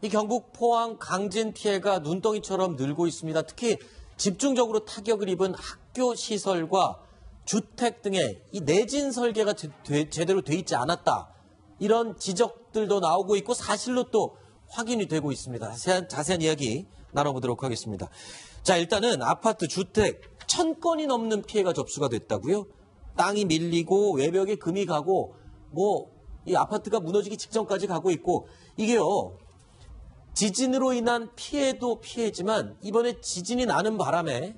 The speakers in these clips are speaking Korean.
이 경북 포항 강진 피해가 눈덩이처럼 늘고 있습니다. 특히 집중적으로 타격을 입은 학교 시설과 주택 등의 이 내진 설계가 제대로 돼 있지 않았다. 이런 지적들도 나오고 있고 사실로 또 확인이 되고 있습니다. 자세한 이야기 나눠보도록 하겠습니다. 자, 일단은 아파트, 주택 1000건이 넘는 피해가 접수가 됐다고요? 땅이 밀리고 외벽에 금이 가고 이 아파트가 무너지기 직전까지 가고 있고 이게요. 지진으로 인한 피해도 피해지만 이번에 지진이 나는 바람에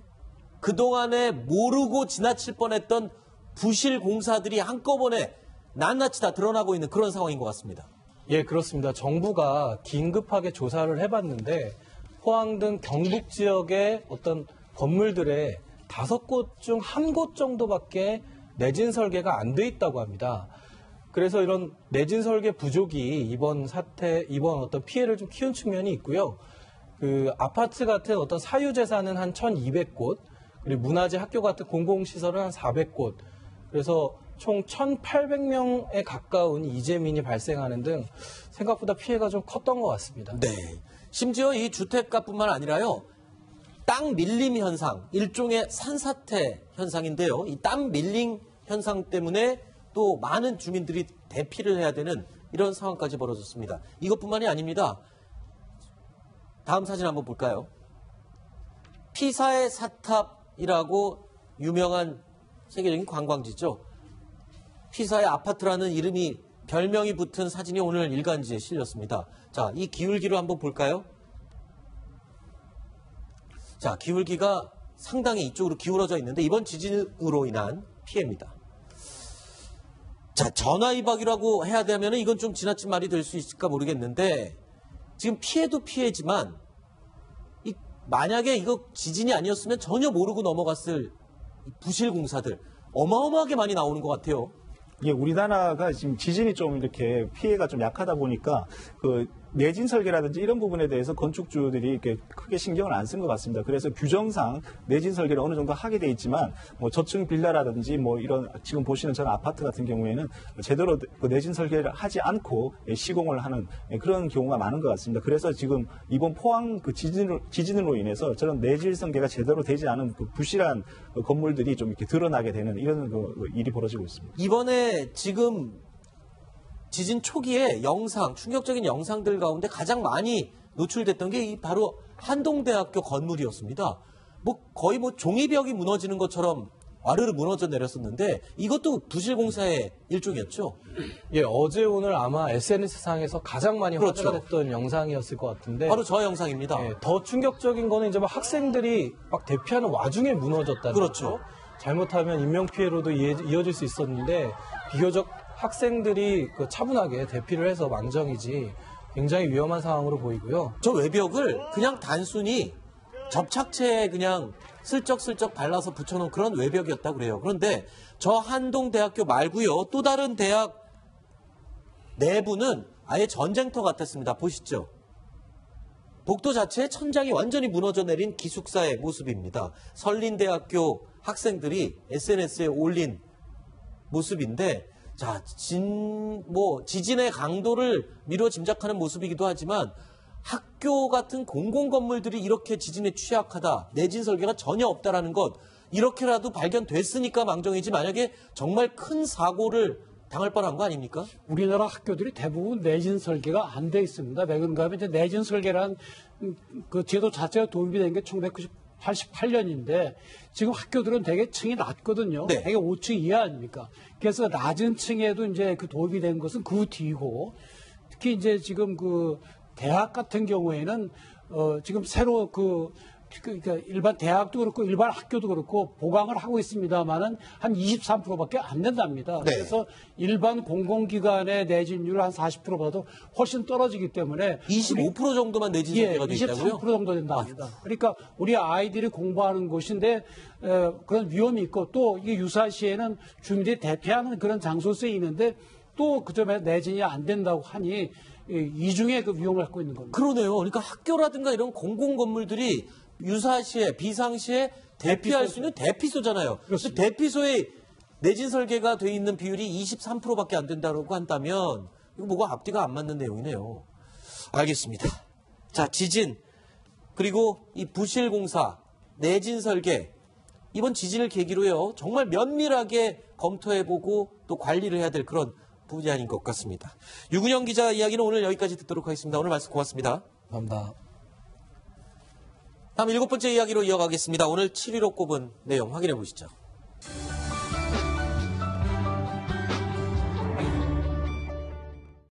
그동안에 모르고 지나칠 뻔했던 부실 공사들이 한꺼번에 낱낱이 다 드러나고 있는 그런 상황인 것 같습니다. 예, 그렇습니다. 정부가 긴급하게 조사를 해봤는데 포항 등 경북 지역의 어떤 건물들의 5곳 중 1곳 정도밖에 내진 설계가 안 돼 있다고 합니다. 그래서 이런 내진 설계 부족이 이번 어떤 피해를 좀 키운 측면이 있고요. 그 아파트 같은 어떤 사유재산은 한 1200곳, 그리고 문화재 학교 같은 공공시설은 한 400곳, 그래서 총 1800명에 가까운 이재민이 발생하는 등 생각보다 피해가 좀 컸던 것 같습니다. 네. 심지어 이 주택가뿐만 아니라요. 땅 밀림 현상, 일종의 산사태 현상인데요. 이 땅 밀림 현상 때문에 또 많은 주민들이 대피를 해야 되는 이런 상황까지 벌어졌습니다. 이것뿐만이 아닙니다. 다음 사진 한번 볼까요? 피사의 사탑이라고 유명한 세계적인 관광지죠. 피사의 아파트라는 이름이 별명이 붙은 사진이 오늘 일간지에 실렸습니다. 자, 이 기울기로 한번 볼까요? 자, 기울기가 상당히 이쪽으로 기울어져 있는데 이번 지진으로 인한 피해입니다. 자, 전화위박이라고 해야 되면 이건 좀 지나친 말이 될 수 있을까 모르겠는데 지금 피해도 피해지만 만약에 이거 지진이 아니었으면 전혀 모르고 넘어갔을 부실 공사들 어마어마하게 많이 나오는 것 같아요. 예, 우리나라가 지금 지진이 좀 이렇게 피해가 좀 약하다 보니까 그 내진 설계라든지 이런 부분에 대해서 건축주들이 이렇게 크게 신경을 안 쓴 것 같습니다. 그래서 규정상 내진 설계를 어느 정도 하게 돼 있지만 저층 빌라라든지 이런 지금 보시는 저런 아파트 같은 경우에는 제대로 그 내진 설계를 하지 않고 시공을 하는 그런 경우가 많은 것 같습니다. 그래서 지금 이번 포항 그 지진으로 인해서 저런 내진 설계가 제대로 되지 않은 그 부실한 건물들이 좀 이렇게 드러나게 되는 이런 그 일이 벌어지고 있습니다. 이번에 지금 지진 초기에 충격적인 영상들 가운데 가장 많이 노출됐던 게 바로 한동대학교 건물이었습니다. 거의 종이벽이 무너지는 것처럼 와르르 무너져 내렸었는데 이것도 부실공사의 일종이었죠. 예, 어제 오늘 아마 SNS상에서 가장 많이 화제가 됐던 영상이었을 것 같은데 바로 저 영상입니다. 예, 더 충격적인 거는 이제 학생들이 막 대피하는 와중에 무너졌다는 그렇죠. 거죠. 잘못하면 인명피해로도 이어질 수 있었는데 비교적 학생들이 차분하게 대피를 해서 망정이지 굉장히 위험한 상황으로 보이고요. 저 외벽을 그냥 단순히 접착체에 그냥 슬쩍슬쩍 발라서 붙여놓은 그런 외벽이었다고 그래요. 그런데 저 한동대학교 말고요. 또 다른 대학 내부는 아예 전쟁터 같았습니다. 보시죠. 복도 자체에 천장이 완전히 무너져 내린 기숙사의 모습입니다. 설린대학교 학생들이 SNS에 올린 모습인데 자, 지진의 강도를 미루어 짐작하는 모습이기도 하지만 학교 같은 공공건물들이 이렇게 지진에 취약하다, 내진 설계가 전혀 없다라는 것, 이렇게라도 발견됐으니까 망정이지 만약에 정말 큰 사고를 당할 뻔한 거 아닙니까? 우리나라 학교들이 대부분 내진 설계가 안 돼 있습니다. 왜 그런가 하면 이제 내진 설계란 그 제도 자체가 도입이 된 게 1988년인데 지금 학교들은 되게 층이 낮거든요. 네. 되게 5층 이하 아닙니까? 그래서 낮은 층에도 이제 그 도입이 된 것은 그 뒤고 특히 이제 지금 그 대학 같은 경우에는 지금 새로 그러니까 일반 대학도 그렇고 일반 학교도 그렇고 보강을 하고 있습니다만은 한 23%밖에 안 된답니다. 네. 그래서 일반 공공기관의 내진율 한 40%보다도 훨씬 떨어지기 때문에 25% 정도만 내진 설계가 돼 있다고요? 23% 정도 된답니다. 그러니까 우리 아이들이 공부하는 곳인데 그런 위험이 있고 또 이게 유사시에는 주민들이 대피하는 그런 장소 쓰이는데 또 그 점에 내진이 안 된다고 하니 이중의 그 위험을 갖고 있는 겁니다. 그러네요. 그러니까 학교라든가 이런 공공건물들이 유사시에 비상시에 대피할 수 있는 대피소잖아요. 그래서 대피소에 내진 설계가 돼 있는 비율이 23%밖에 안 된다고 한다면 이거 뭐가 앞뒤가 안 맞는 내용이네요. 알겠습니다. 자, 지진, 그리고 이 부실공사, 내진 설계, 이번 지진을 계기로요, 정말 면밀하게 검토해보고 또 관리를 해야 될 그런 분야인 것 같습니다. 유근영 기자 이야기는 오늘 여기까지 듣도록 하겠습니다. 오늘 말씀 고맙습니다. 감사합니다. 다음 7번째 이야기로 이어가겠습니다. 오늘 7위로 꼽은 내용 확인해 보시죠.